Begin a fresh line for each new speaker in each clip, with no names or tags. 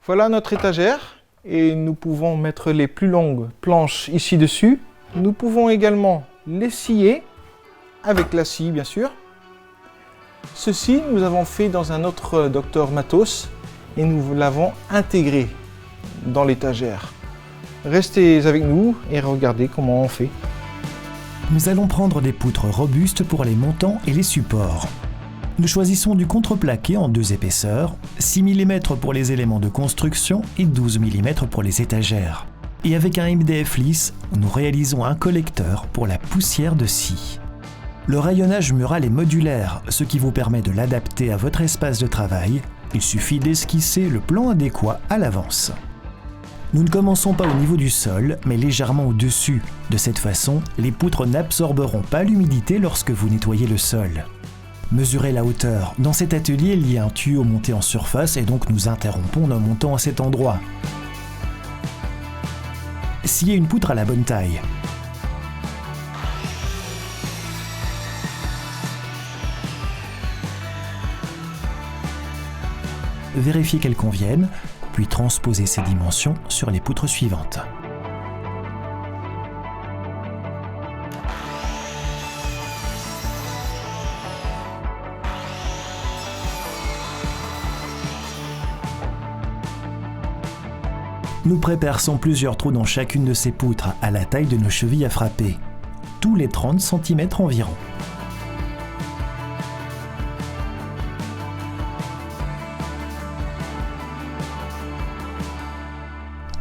Voilà notre étagère et nous pouvons mettre les plus longues planches ici dessus. Nous pouvons également les scier avec la scie bien sûr. Ceci nous avons fait dans un autre Dr Matos et nous l'avons intégré dans l'étagère. Restez avec nous et regardez comment on fait.
Nous allons prendre des poutres robustes pour les montants et les supports. Nous choisissons du contreplaqué en 2 épaisseurs, 6 mm pour les éléments de construction et 12 mm pour les étagères. Et avec un MDF lisse, nous réalisons un collecteur pour la poussière de scie. Le rayonnage mural est modulaire, ce qui vous permet de l'adapter à votre espace de travail. Il suffit d'esquisser le plan adéquat à l'avance. Nous ne commençons pas au niveau du sol, mais légèrement au-dessus. De cette façon, les poutres n'absorberont pas l'humidité lorsque vous nettoyez le sol. Mesurez la hauteur. Dans cet atelier, il y a un tuyau monté en surface et donc nous interrompons nos montants à cet endroit. Sciez une poutre à la bonne taille. Vérifiez qu'elles conviennent, puis transposez ces dimensions sur les poutres suivantes. Nous préperçons plusieurs trous dans chacune de ces poutres à la taille de nos chevilles à frapper, tous les 30 cm environ.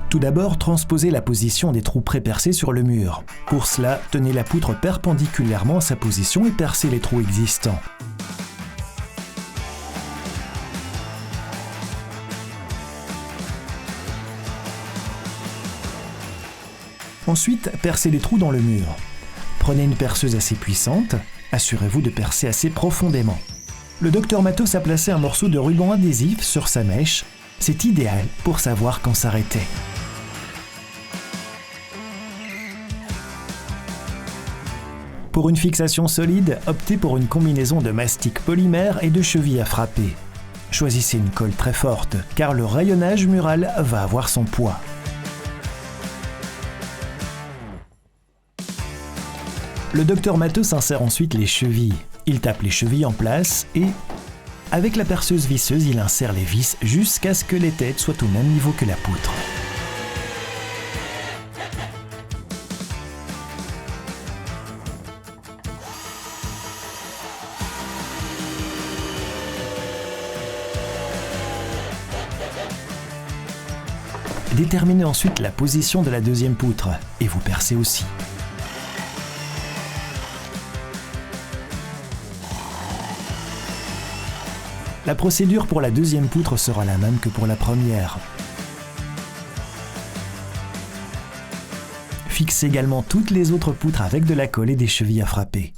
Tout d'abord, transposez la position des trous prépercés sur le mur. Pour cela, tenez la poutre perpendiculairement à sa position et percez les trous existants. Ensuite, percez les trous dans le mur. Prenez une perceuse assez puissante, assurez-vous de percer assez profondément. Le Dr Matos a placé un morceau de ruban adhésif sur sa mèche. C'est idéal pour savoir quand s'arrêter. Pour une fixation solide, optez pour une combinaison de mastic polymère et de chevilles à frapper. Choisissez une colle très forte, car le rayonnage mural va avoir son poids. Le Dr Matos insère ensuite les chevilles. Il tape les chevilles en place et, avec la perceuse visseuse, il insère les vis jusqu'à ce que les têtes soient au même niveau que la poutre. Déterminez ensuite la position de la deuxième poutre et vous percez aussi. La procédure pour la deuxième poutre sera la même que pour la première. Fixez également toutes les autres poutres avec de la colle et des chevilles à frapper.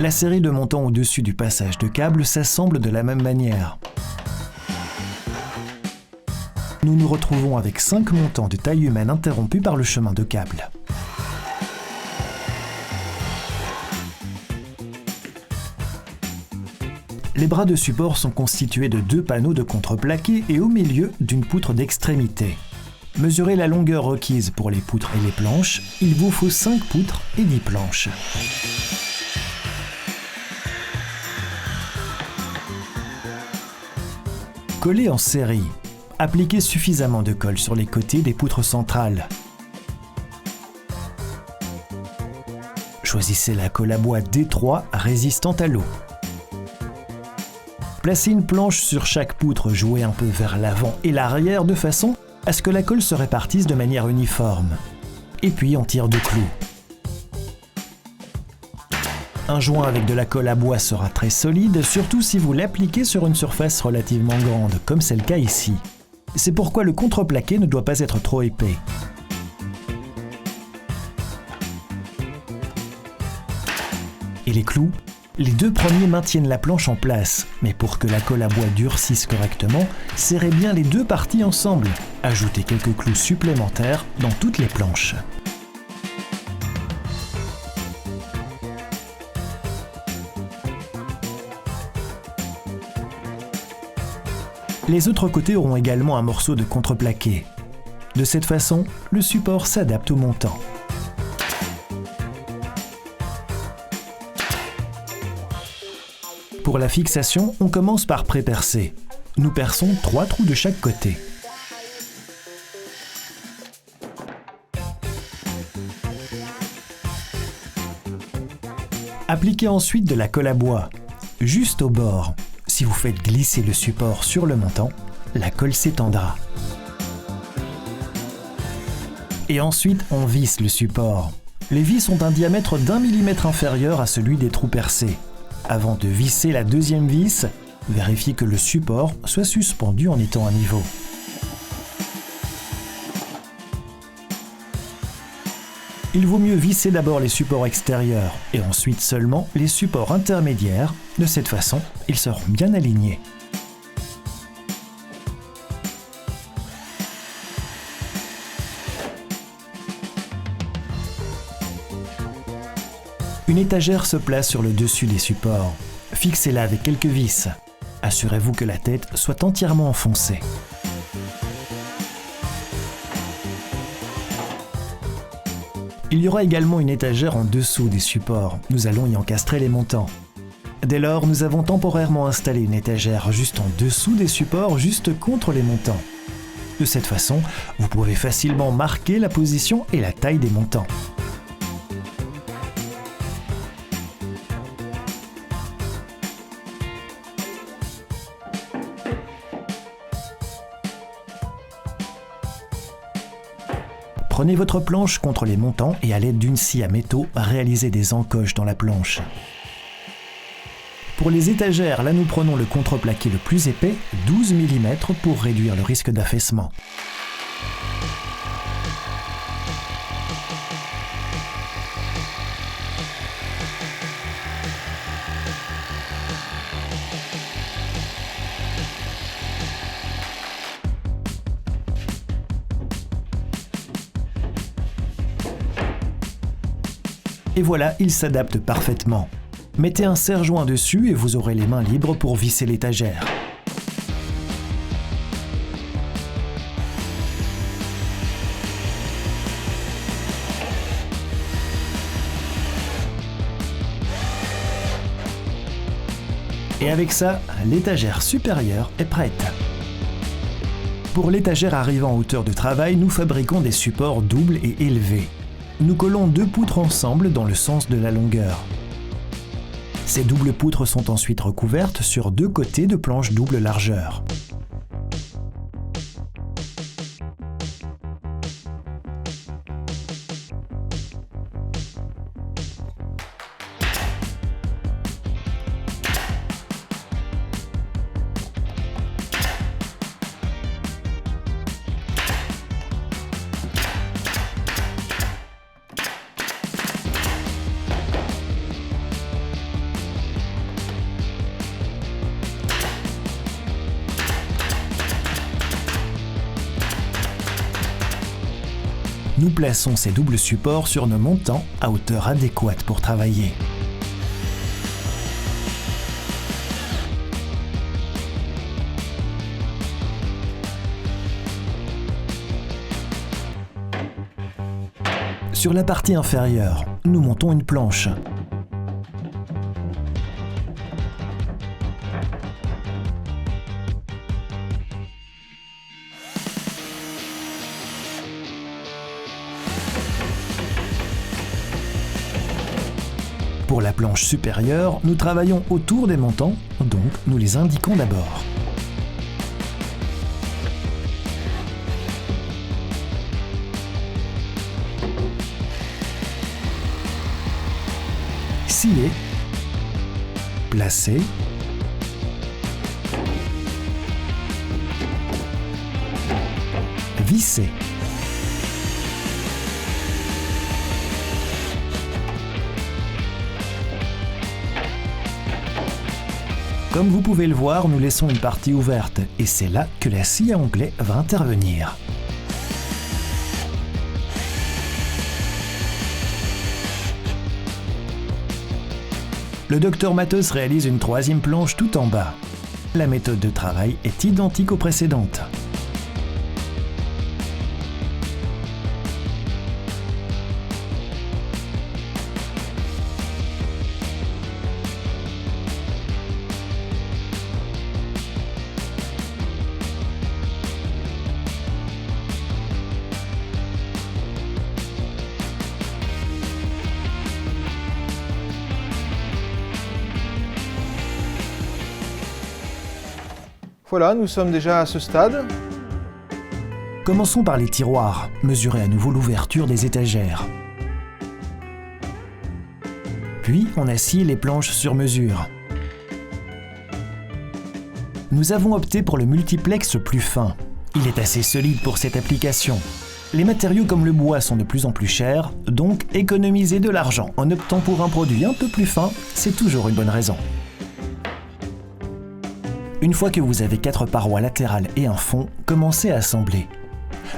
La série de montants au-dessus du passage de câble s'assemble de la même manière. Nous nous retrouvons avec 5 montants de taille humaine interrompus par le chemin de câble. Les bras de support sont constitués de 2 panneaux de contreplaqué et au milieu d'une poutre d'extrémité. Mesurez la longueur requise pour les poutres et les planches. Il vous faut 5 poutres et 10 planches. Collez en série. Appliquez suffisamment de colle sur les côtés des poutres centrales. Choisissez la colle à bois D3 résistante à l'eau. Placez une planche sur chaque poutre, jouez un peu vers l'avant et l'arrière de façon à ce que la colle se répartisse de manière uniforme. Et puis on tire 2 clous. Un joint avec de la colle à bois sera très solide, surtout si vous l'appliquez sur une surface relativement grande, comme c'est le cas ici. C'est pourquoi le contreplaqué ne doit pas être trop épais. les clous, les deux premiers maintiennent la planche en place, mais pour que la colle à bois durcisse correctement, serrez bien les deux parties ensemble. Ajoutez quelques clous supplémentaires dans toutes les planches. Les autres côtés auront également un morceau de contreplaqué. De cette façon, le support s'adapte au montant. Pour la fixation, on commence par pré-percer. Nous perçons 3 trous de chaque côté. Appliquez ensuite de la colle à bois, juste au bord. Si vous faites glisser le support sur le montant, la colle s'étendra. Et ensuite, on visse le support. Les vis ont un diamètre d'1 mm inférieur à celui des trous percés. Avant de visser la deuxième vis, vérifiez que le support soit suspendu en étant à niveau. Il vaut mieux visser d'abord les supports extérieurs et ensuite seulement les supports intermédiaires. De cette façon, ils seront bien alignés. Une étagère se place sur le dessus des supports. Fixez-la avec quelques vis. Assurez-vous que la tête soit entièrement enfoncée. Il y aura également une étagère en dessous des supports. Nous allons y encastrer les montants. Dès lors, nous avons temporairement installé une étagère juste en dessous des supports, juste contre les montants. De cette façon, vous pouvez facilement marquer la position et la taille des montants. Prenez votre planche contre les montants et à l'aide d'une scie à métaux, réalisez des encoches dans la planche. Pour les étagères, là nous prenons le contreplaqué le plus épais, 12 mm, pour réduire le risque d'affaissement. Et voilà, il s'adapte parfaitement. Mettez un serre-joint dessus et vous aurez les mains libres pour visser l'étagère. Et avec ça, l'étagère supérieure est prête. Pour l'étagère arrivant en hauteur de travail, nous fabriquons des supports doubles et élevés. Nous collons 2 poutres ensemble dans le sens de la longueur. Ces doubles poutres sont ensuite recouvertes sur 2 côtés de planches double largeur. Nous plaçons ces doubles supports sur nos montants à hauteur adéquate pour travailler. Sur la partie inférieure, nous montons une planche. Pour la planche supérieure, nous travaillons autour des montants, donc nous les indiquons d'abord. Scier, placer, visser. Comme vous pouvez le voir, nous laissons une partie ouverte et c'est là que la scie à onglet va intervenir. Le docteur Matos réalise une troisième planche tout en bas. La méthode de travail est identique aux précédentes.
Voilà, nous sommes déjà à ce stade.
Commençons par les tiroirs. Mesurez à nouveau l'ouverture des étagères. Puis, on assied les planches sur mesure. Nous avons opté pour le multiplex plus fin. Il est assez solide pour cette application. Les matériaux comme le bois sont de plus en plus chers, donc économiser de l'argent en optant pour un produit un peu plus fin, c'est toujours une bonne raison. Une fois que vous avez 4 parois latérales et un fond, commencez à assembler.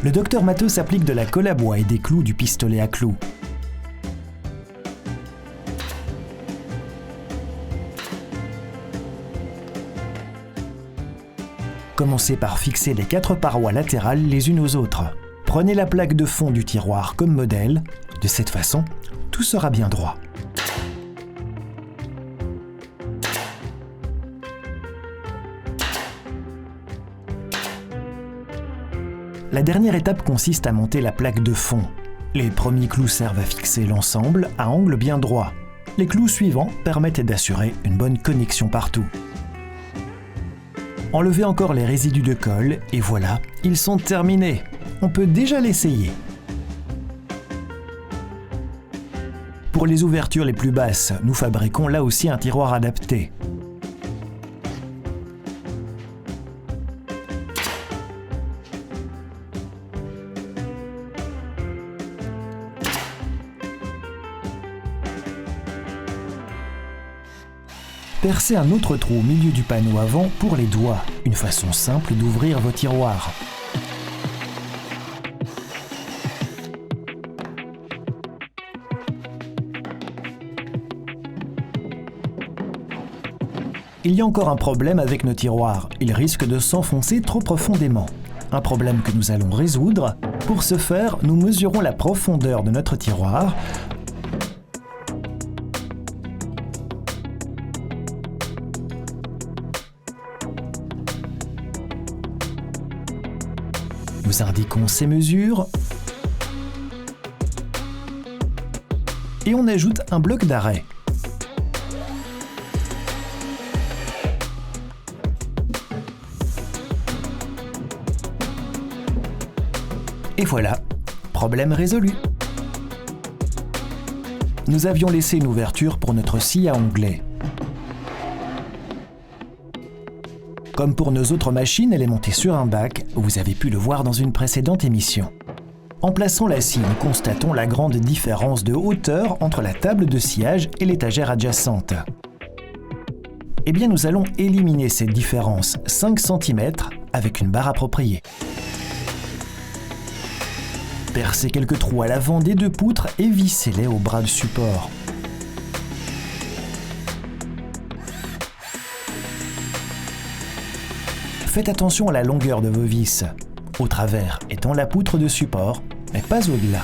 Le docteur Matos applique de la colle à bois et des clous du pistolet à clous. Commencez par fixer les 4 parois latérales les unes aux autres. Prenez la plaque de fond du tiroir comme modèle. De cette façon, tout sera bien droit. La dernière étape consiste à monter la plaque de fond. Les premiers clous servent à fixer l'ensemble à angle bien droit. Les clous suivants permettent d'assurer une bonne connexion partout. Enlevez encore les résidus de colle et voilà, ils sont terminés. On peut déjà l'essayer. Pour les ouvertures les plus basses, nous fabriquons là aussi un tiroir adapté. Percez un autre trou au milieu du panneau avant pour les doigts, une façon simple d'ouvrir vos tiroirs. Il y a encore un problème avec nos tiroirs, ils risquent de s'enfoncer trop profondément. Un problème que nous allons résoudre. Pour ce faire, nous mesurons la profondeur de notre tiroir. Nous indiquons ces mesures et on ajoute un bloc d'arrêt. Et voilà, problème résolu. Nous avions laissé une ouverture pour notre scie à onglet. Comme pour nos autres machines, elle est montée sur un bac, vous avez pu le voir dans une précédente émission. En plaçant la scie, nous constatons la grande différence de hauteur entre la table de sciage et l'étagère adjacente. Eh bien, nous allons éliminer cette différence 5 cm avec une barre appropriée. Percez quelques trous à l'avant des 2 poutres et vissez-les au bras de support. Faites attention à la longueur de vos vis, au travers étant la poutre de support, mais pas au-delà.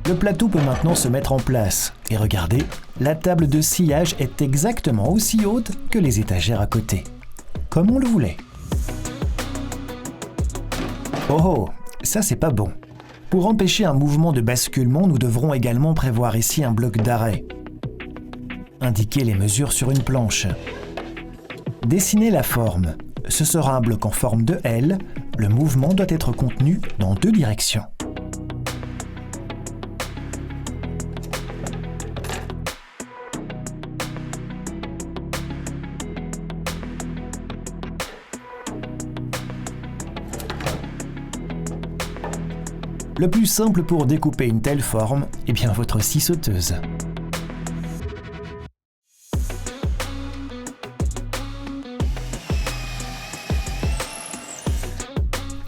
Le plateau peut maintenant se mettre en place. Et regardez, la table de sciage est exactement aussi haute que les étagères à côté. Comme on le voulait. Oh, ça c'est pas bon. Pour empêcher un mouvement de basculement, nous devrons également prévoir ici un bloc d'arrêt. Indiquez les mesures sur une planche. Dessinez la forme. Ce sera un bloc en forme de L. Le mouvement doit être contenu dans 2 directions. Le plus simple pour découper une telle forme, est bien votre scie sauteuse.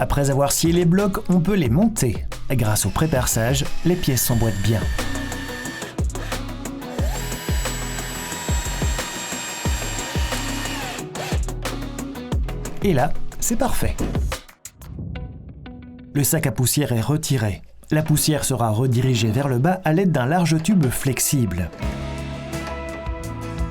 Après avoir scié les blocs, on peut les monter. Grâce au pré-perçage, les pièces s'emboîtent bien. Et là, c'est parfait. Le sac à poussière est retiré. La poussière sera redirigée vers le bas à l'aide d'un large tube flexible.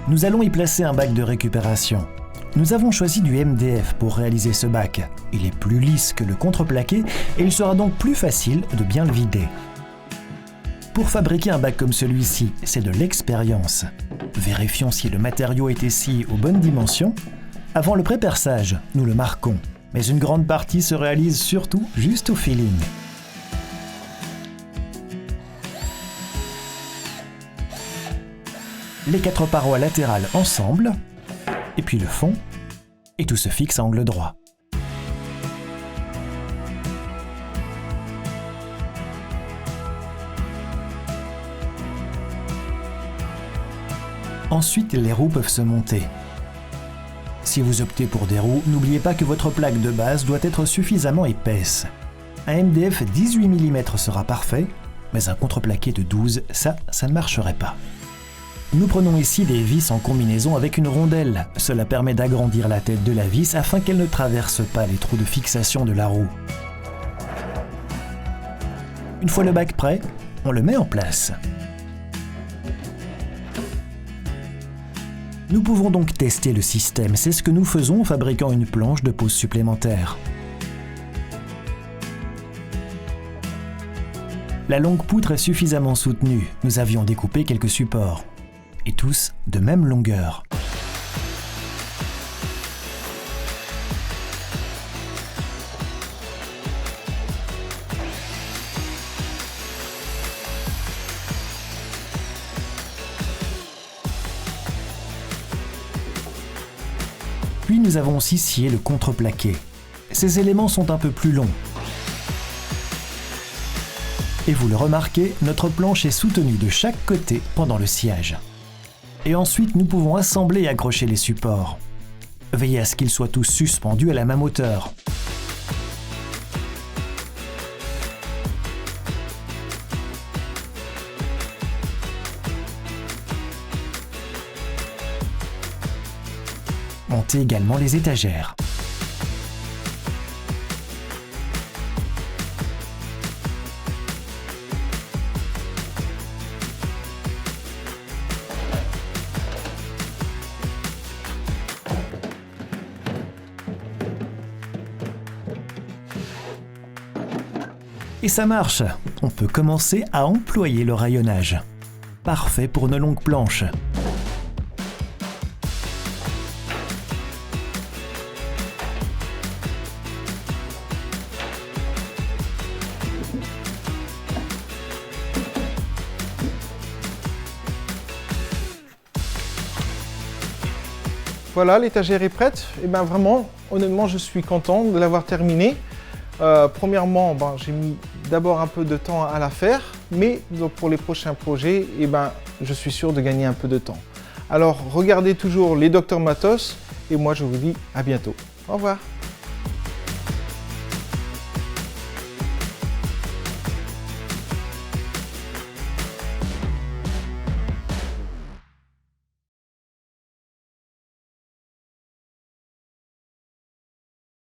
Nous allons y placer un bac de récupération. Nous avons choisi du MDF pour réaliser ce bac. Il est plus lisse que le contreplaqué et il sera donc plus facile de bien le vider. Pour fabriquer un bac comme celui-ci, c'est de l'expérience. Vérifions si le matériau est scié aux bonnes dimensions. Avant le pré-perçage, nous le marquons, mais une grande partie se réalise surtout juste au feeling. Les 4 parois latérales ensemble, et puis le fond, et tout se fixe à angle droit. Ensuite, les roues peuvent se monter. Si vous optez pour des roues, n'oubliez pas que votre plaque de base doit être suffisamment épaisse. Un MDF 18 mm sera parfait, mais un contreplaqué de 12, ça ne marcherait pas. Nous prenons ici des vis en combinaison avec une rondelle. Cela permet d'agrandir la tête de la vis afin qu'elle ne traverse pas les trous de fixation de la roue. Une fois le bac prêt, on le met en place. Nous pouvons donc tester le système, c'est ce que nous faisons en fabriquant une planche de pose supplémentaire. La longue poutre est suffisamment soutenue, nous avions découpé quelques supports, et tous de même longueur. Puis nous avons aussi scié le contreplaqué. Ces éléments sont un peu plus longs. Et vous le remarquez, notre planche est soutenue de chaque côté pendant le sciage. Et ensuite, nous pouvons assembler et accrocher les supports. Veillez à ce qu'ils soient tous suspendus à la même hauteur. Montez également les étagères. Et ça marche! On peut commencer à employer le rayonnage. Parfait pour nos longues planches.
Voilà, l'étagère est prête. Et bien vraiment, honnêtement, je suis content de l'avoir terminée. Premièrement, j'ai mis d'abord un peu de temps à la faire, mais donc pour les prochains projets, je suis sûr de gagner un peu de temps. Alors, regardez toujours les Dr Matos et moi je vous dis à bientôt. Au revoir.